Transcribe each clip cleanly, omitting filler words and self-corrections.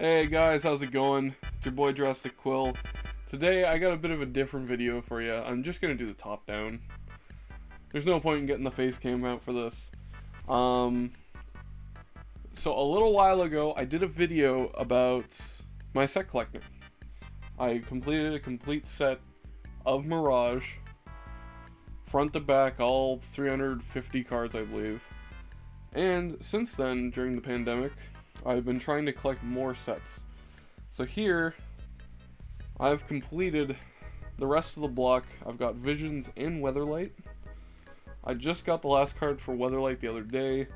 Hey guys, how's it going? It's your boy Drastic Quill. Today I got a bit of a different video for you. I'm just gonna do the top down. There's no point in getting the face cam out for this. So a little while ago I did a video about my set collecting. I completed a complete set of Mirage, front to back, all 350 cards I believe. And since then, during the pandemic, I've been trying to collect more sets. So here, I've completed the rest of the block. I've got Visions and Weatherlight. I just got the last card for Weatherlight the other day.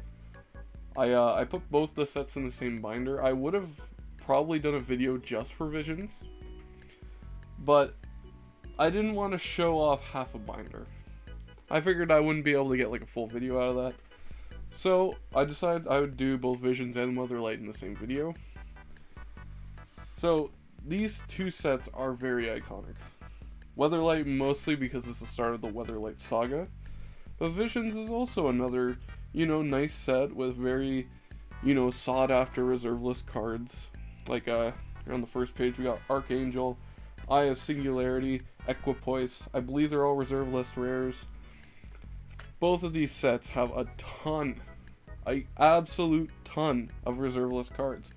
I put both the sets in the same binder. I would have probably done a video just for Visions, but I didn't want to show off half a binder. I figured I wouldn't be able to get like a full video out of that. So I decided I would do both Visions and Weatherlight in the same video. So these two sets are very iconic. Weatherlight mostly because it's the start of the Weatherlight saga, but Visions is also another, nice set with very, sought after reserve list cards. Like on the first page we got Archangel, Eye of Singularity, Equipoise. I believe they're all reserve list rares. Both of these sets have a ton, an absolute ton of reserve list cards.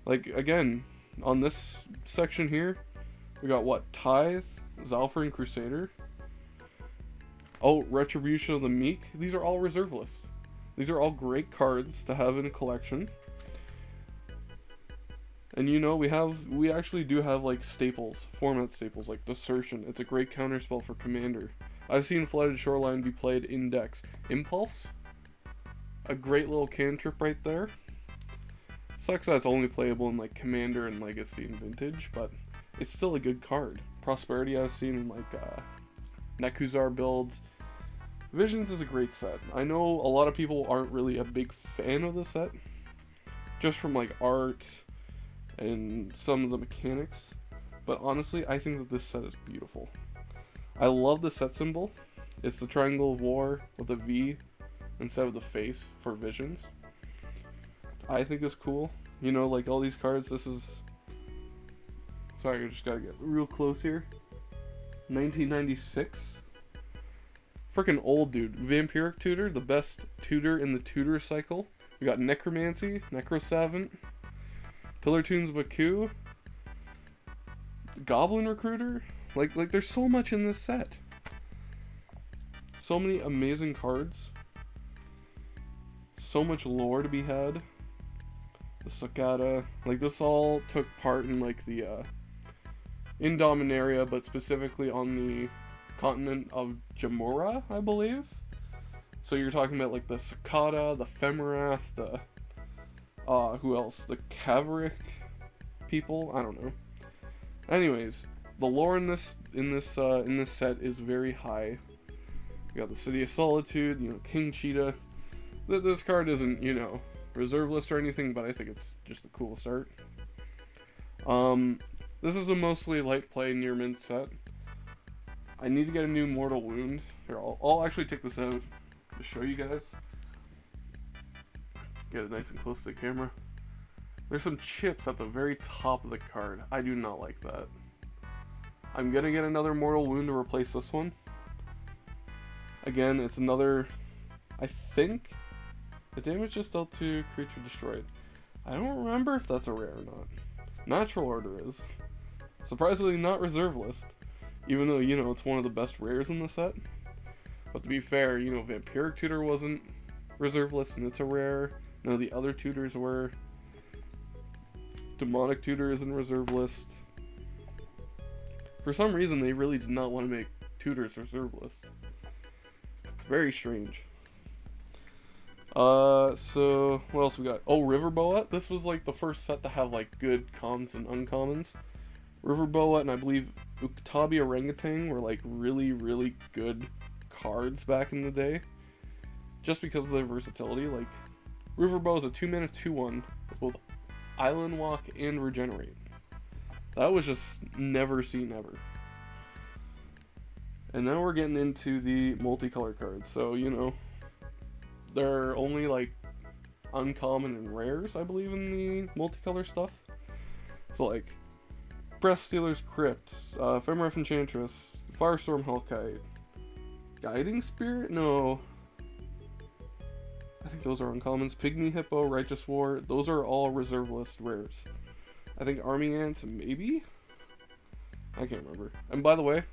Like, again, on this section here, we got what? Tithe, Zalfrin Crusader. Oh, Retribution of the Meek. These are all reserve lists. These are all great cards to have in a collection. And we actually do have like staples, format staples, like Desertion. It's a great counterspell for Commander. I've seen Flooded Shoreline be played in decks. Impulse, a great little cantrip right there. Sucks that it's only playable in like Commander and Legacy and Vintage, but it's still a good card. Prosperity I've seen in like Nekuzar builds. Visions is a great set. I know a lot of people aren't really a big fan of the set, just from like art and some of the mechanics, but honestly I think that this set is beautiful. I love the set symbol. It's the triangle of war with a V instead of the face for Visions. I think it's cool. Like all these cards, this is... Sorry, I just gotta get real close here. 1996. Freaking old dude. Vampiric Tutor, the best tutor in the tutor cycle. We got Necromancy, Necrosavant, Pillar Tunes Baku, Goblin Recruiter. Like there's so much in this set. So many amazing cards. So much lore to be had. The Cicada. Like this all took part in like the in Dominaria, but specifically on the continent of Jamura, I believe. So you're talking about like the Cicada, the Femirath, the who else? The Kaveric people? I don't know. Anyways, the lore in this set is very high. You got the City of Solitude, King Cheetah. This card isn't, reserve list or anything, but I think it's just a cool start. This is a mostly light play near mint set. I need to get a new Mortal Wound. Here, I'll actually take this out to show you guys. Get it nice and close to the camera. There's some chips at the very top of the card. I do not like that. I'm gonna get another Mortal Wound to replace this one. Again, it's another... I think the damage is dealt to creature destroyed. I don't remember if that's a rare or not. Natural Order is. Surprisingly not reserve list. Even though, it's one of the best rares in the set. But to be fair, Vampiric Tutor wasn't reserve list and it's a rare. None of the other tutors were. Demonic Tutor is in reserve list. For some reason, they really did not want to make tutors reserve list. It's very strange. So what else we got? Oh, Riverboa. This was like the first set to have like good commons and uncommons. Riverboa and I believe Uktabi Orangutan were like really, really good cards back in the day. Just because of their versatility. Like, Riverboa is a 2-mana 2/1 with both Island Walk and Regenerate. That was just never seen ever. And now we're getting into the multicolor cards. So, there are only like uncommon and rares, I believe, in the multicolor stuff. So like, Breath Stealer's Crypt, Femref Enchantress, Firestorm Hellkite, Guiding Spirit? No. I think those are uncommons. Pygmy Hippo, Righteous War, those are all reserve list rares. I think Army Ants, maybe? I can't remember. And by the way,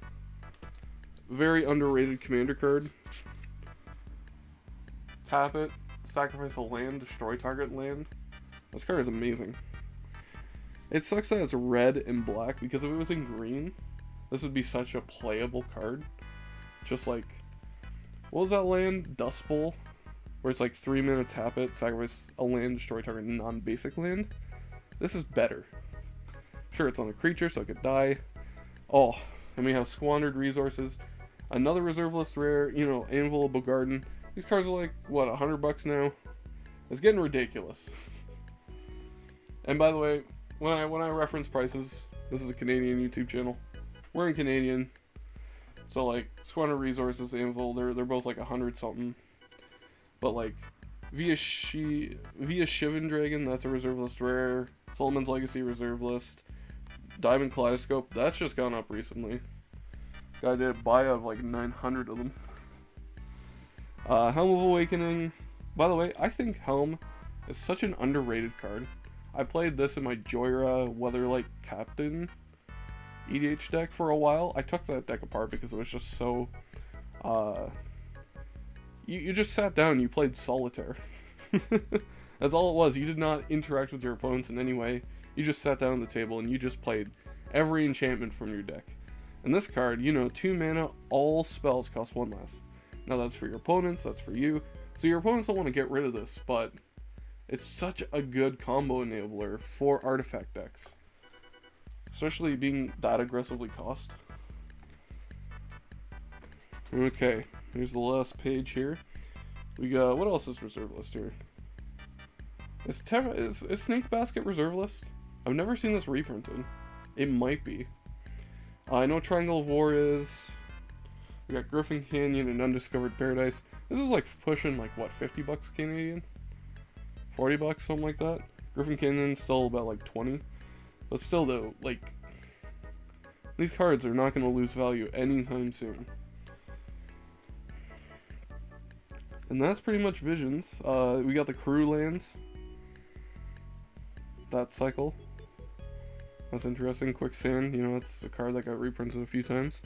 very underrated commander card. Tap it, sacrifice a land, destroy target land. This card is amazing. It sucks that it's red and black, because if it was in green, this would be such a playable card. Just like, what was that land? Dust Bowl? Where it's like 3 mana, tap it, sacrifice a land, destroy target non-basic land. This is better. Sure, it's on a creature, so it could die. Oh, and we have Squandered Resources. Another reserve list rare, you know, Anvil of Bogarden. These cards are like, what, $100 now? It's getting ridiculous. And by the way, when I reference prices, this is a Canadian YouTube channel. We're in Canadian. So like, Squandered Resources, Anvil, they're both like 100 something. But like, via Shivan Dragon, that's a reserve list rare. Solomon's Legacy reserve list. Diamond Kaleidoscope, that's just gone up recently. Guy did a buy of like 900 of them. Helm of Awakening. By the way, I think Helm is such an underrated card. I played this in my Joyra Weatherlight Captain EDH deck for a while. I took that deck apart because it was just so... You just sat down and you played solitaire. That's all it was. You did not interact with your opponents in any way. You just sat down at the table and you just played every enchantment from your deck. And this card, you know, 2 mana, all spells cost 1 less. Now that's for your opponents, that's for you. So your opponents don't want to get rid of this, but it's such a good combo enabler for artifact decks. Especially being that aggressively cost. Okay, here's the last page here. We got, what else is reserve list here? Is Snake Basket reserve list? I've never seen this reprinted. It might be. I know Triangle of War is. We got Griffin Canyon and Undiscovered Paradise. This is like pushing like what, $50 Canadian? $40, something like that. Griffin Canyon's still about like 20. But still though, like, these cards are not going to lose value anytime soon. And that's pretty much Visions. We got the Crew lands. That cycle. That's interesting. Quicksand, you know, it's a card that got reprinted a few times.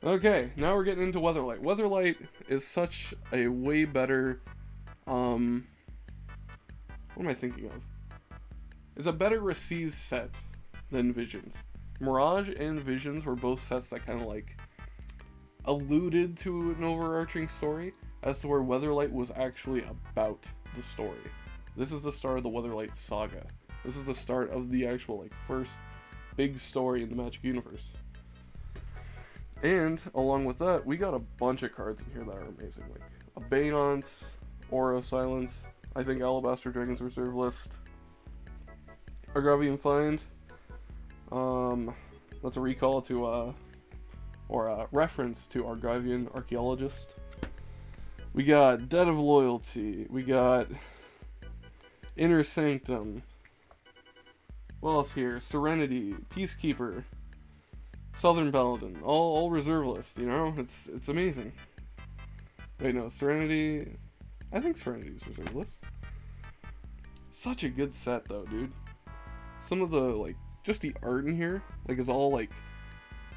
Okay, now we're getting into Weatherlight. Weatherlight is such a way better, what am I thinking of? It's a better received set than Visions. Mirage and Visions were both sets that kind of like alluded to an overarching story as to where Weatherlight was actually about the story. This is the start of the Weatherlight saga. This is the start of the actual like first big story in the Magic universe. And along with that, we got a bunch of cards in here that are amazing, like Abeyance, Aura of Silence, I think Alabaster Dragon's reserve list, Argavian Find, that's a recall to or a reference to Argavian Archaeologist. We got Debt of Loyalty, we got Inner Sanctum, what else here? Serenity, Peacekeeper, Southern Paladin, all reserve list, you know? It's amazing. Wait, no, Serenity, I think Serenity's reserve list. Such a good set though, dude. Some of the, like, just the art in here, like, is all, like,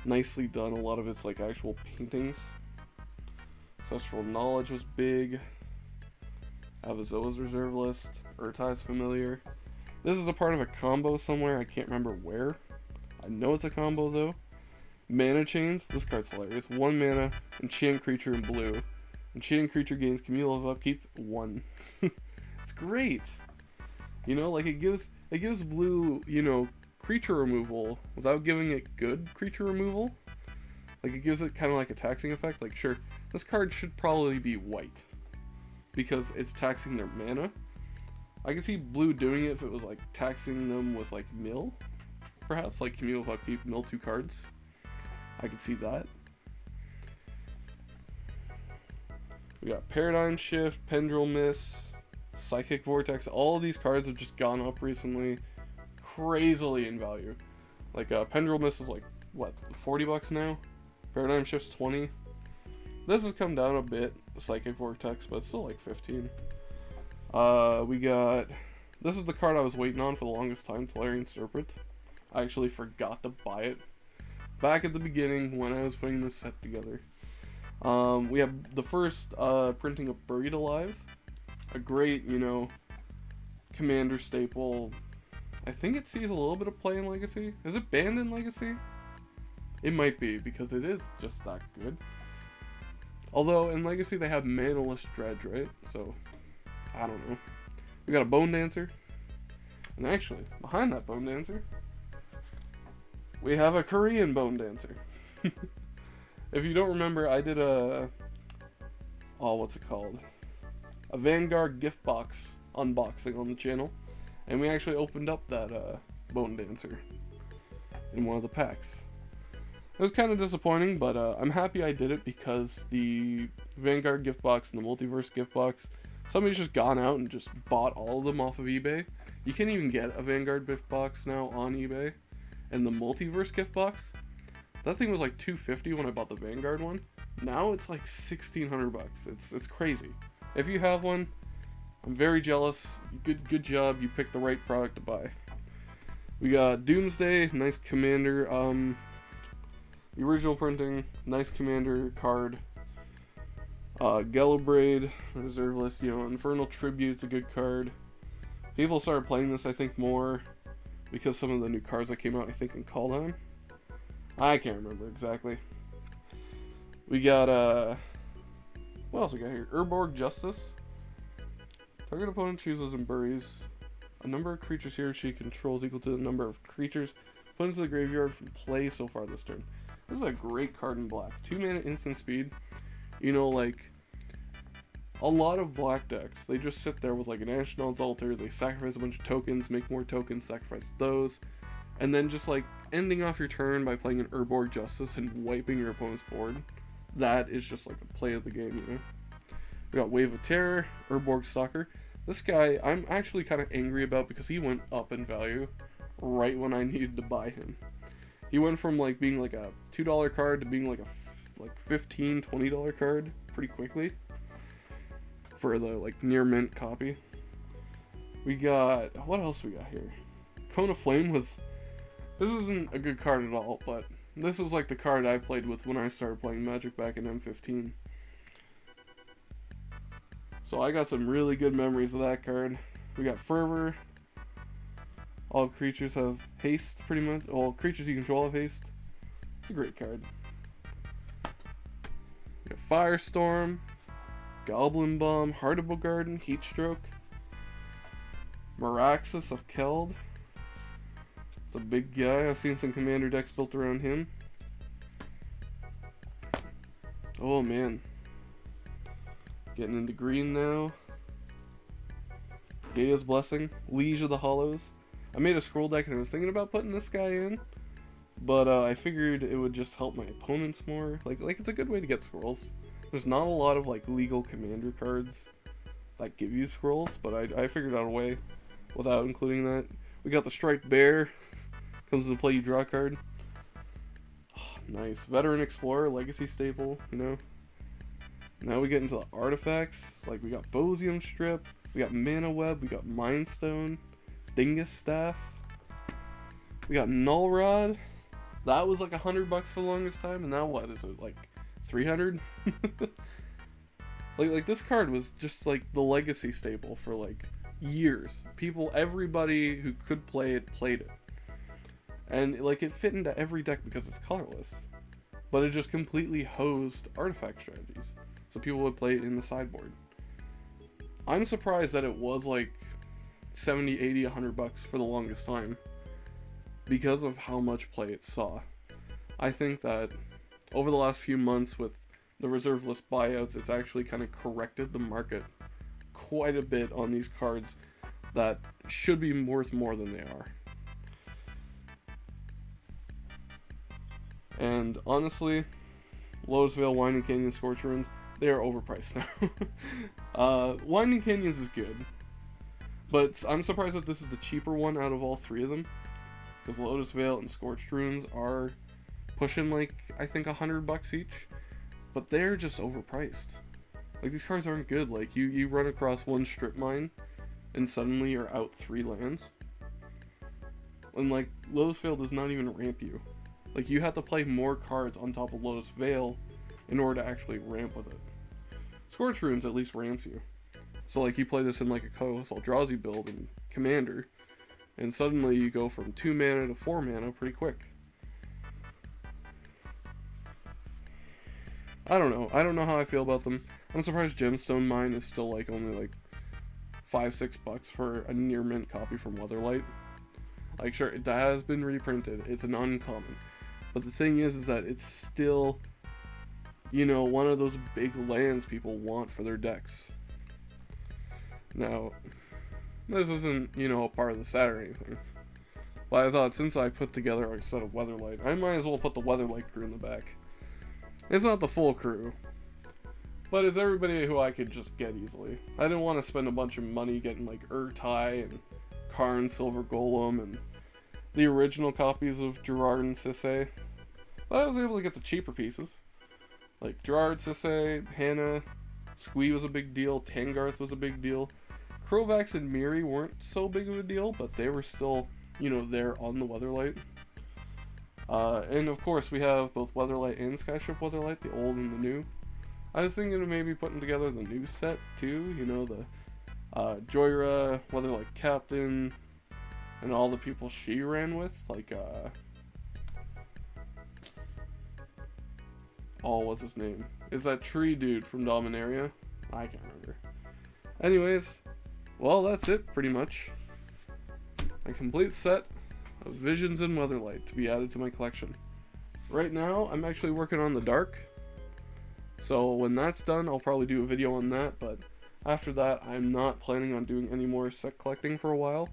nicely done. A lot of it's, like, actual paintings. Ancestral Knowledge was big. Avazoa's reserve list. Urtai's familiar. This is a part of a combo somewhere. I can't remember where. I know it's a combo, though. Mana Chains. This card's hilarious. 1 mana, enchant creature in blue. Enchanted creature gains cumulative of upkeep 1. It's great. You know, like, it gives blue, you know, creature removal without giving it good creature removal. Like, it gives it kind of like a taxing effect. Like, sure, this card should probably be white because it's taxing their mana. I can see blue doing it if it was like taxing them with like mill, perhaps like cumulative upkeep, mill 2 cards. I could see that. We got Paradigm Shift, Pendulum Miss, Psychic Vortex. All of these cards have just gone up recently. crazily in value. Like Pendulum Mist is like what, $40 now? Paradigm Shift's 20. This has come down a bit, Psychic Vortex, but it's still like 15. We got, this is the card I was waiting on for the longest time, Tolerant Serpent. I actually forgot to buy it back at the beginning when I was putting this set together. We have the first printing of Buried Alive, a great, you know, commander staple. I think it sees a little bit of play in Legacy. Is it banned in Legacy? It might be, because it is just that good. Although in Legacy they have Manaless Dredge, right? So I don't know. We got a Bone Dancer, and actually behind that Bone Dancer we have a Korean Bone Dancer. If you don't remember, I did a what's it called? A Vanguard gift box unboxing on the channel, and we actually opened up that Bone Dancer in one of the packs. It was kind of disappointing, but I'm happy I did it because the Vanguard gift box and the Multiverse gift box, somebody's just gone out and just bought all of them off of eBay. You can't even get a Vanguard gift box now on eBay. And the Multiverse gift box, that thing was like $250 when I bought the Vanguard one. Now it's like $1,600. It's crazy. If you have one, I'm very jealous. Good job. You picked the right product to buy. We got Doomsday, nice commander. The original printing, nice commander card. Gellerbraid, reserve list. You know, Infernal Tribute's a good card. People started playing this, I think, more because some of the new cards that came out, I think, in Kaldheim. I can't remember exactly. We got, what else we got here? Erborg Justice. Target opponent chooses and buries a number of creatures he or she controls equal to the number of creatures put into the graveyard from play so far this turn. This is a great card in black. 2-mana instant speed. You know, like, a lot of black decks, they just sit there with like an Ashnod's Altar, they sacrifice a bunch of tokens, make more tokens, sacrifice those, and then just like ending off your turn by playing an Erborg Justice and wiping your opponent's board. That is just like a play of the game, you know? We got Wave of Terror, Erborg Stalker. This guy, I'm actually kind of angry about because he went up in value right when I needed to buy him. He went from like being like a $2 card to being like a $15, $20 card pretty quickly for the like near mint copy. We got, what else we got here? Cone of Flame was, this isn't a good card at all, but this was like the card I played with when I started playing Magic back in M15. So I got some really good memories of that card. We got Fervor. All creatures have haste, pretty much. All creatures you control have haste. It's a great card. We got Firestorm, Goblin Bomb, Heartable Garden, Heatstroke, Meraxis of Keld. It's a big guy. I've seen some commander decks built around him. Oh man. Getting into green now. Gaia's Blessing, Liege of the Hollows. I made a scroll deck and I was thinking about putting this guy in, but I figured it would just help my opponents more. Like it's a good way to get scrolls. There's not a lot of like legal commander cards that give you scrolls, but I figured out a way without including that. We got the Striped Bear. Comes into play, you draw a card. Oh, nice. Veteran Explorer, Legacy staple, you know. Now we get into the artifacts. Like we got Bosium Strip, we got Mana Web, we got Mind Stone, Dingus Staff. We got Null Rod. That was like $100 for the longest time, and now what is it, like 300? like this card was just like the Legacy staple for like years. Everybody who could play it played it, and like it fit into every deck because it's colorless, but it just completely hosed artifact strategies, so people would play it in the sideboard. I'm surprised that it was like 70, 80, $100 for the longest time because of how much play it saw. I think that over the last few months with the reserve list buyouts, it's actually kind of corrected the market quite a bit on these cards that should be worth more than they are. And honestly, Lotus Vale, Winding Canyon, Scorch Ruins, they are overpriced now. Winding Canyons is good, but I'm surprised that this is the cheaper one out of all three of them. because Lotus Veil and Scorched Runes are pushing like, I think, $100 each, but they're just overpriced. Like, these cards aren't good. Like, you run across one strip mine and suddenly you're out 3 lands, and like, Lotus Veil does not even ramp you. Like, you have to play more cards on top of Lotus Veil in order to actually ramp with it. Scorched Runes at least ramps you. So like, you play this in like a Koos Eldrazi build in Commander, and suddenly you go from 2 mana to 4 mana pretty quick. I don't know how I feel about them. I'm surprised Gemstone Mine is still like only like $5-6 for a near mint copy from Weatherlight. Like, sure, it has been reprinted, it's an uncommon, but the thing is that it's still, you know, one of those big lands people want for their decks. Now, this isn't, you know, a part of the set or anything, but I thought since I put together a set of Weatherlight, I might as well put the Weatherlight crew in the back. It's not the full crew, but it's everybody who I could just get easily. I didn't want to spend a bunch of money getting like Urtai and Karn Silver Golem and the original copies of Gerard and Sisay, but I was able to get the cheaper pieces. Like Gerard, Sisay, Hannah, Squee was a big deal, Tangarth was a big deal. Krovax and Miri weren't so big of a deal, but they were still, you know, there on the Weatherlight. And of course we have both Weatherlight and Skyship Weatherlight, the old and the new. I was thinking of maybe putting together the new set too, you know, the Joyra, Weatherlight Captain, and all the people she ran with, like, oh, what's his name? Is that tree dude from Dominaria? I can't remember. Anyways, well, that's it, pretty much. A complete set of Visions and Weatherlight to be added to my collection. Right now, I'm actually working on the Dark, so when that's done, I'll probably do a video on that, but after that, I'm not planning on doing any more set collecting for a while,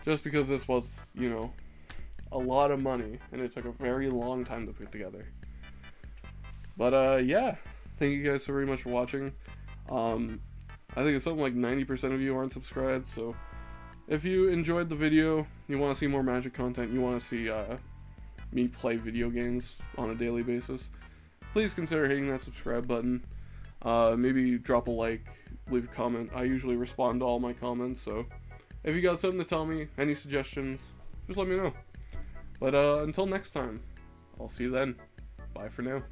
just because this was, you know, a lot of money, and it took a very long time to put together. But, yeah, thank you guys so very much for watching. I think it's something like 90% of you aren't subscribed, so if you enjoyed the video, you want to see more Magic content, you want to see me play video games on a daily basis, please consider hitting that subscribe button. Maybe drop a like, leave a comment. I usually respond to all my comments, so if you got something to tell me, any suggestions, just let me know. But until next time, I'll see you then. Bye for now.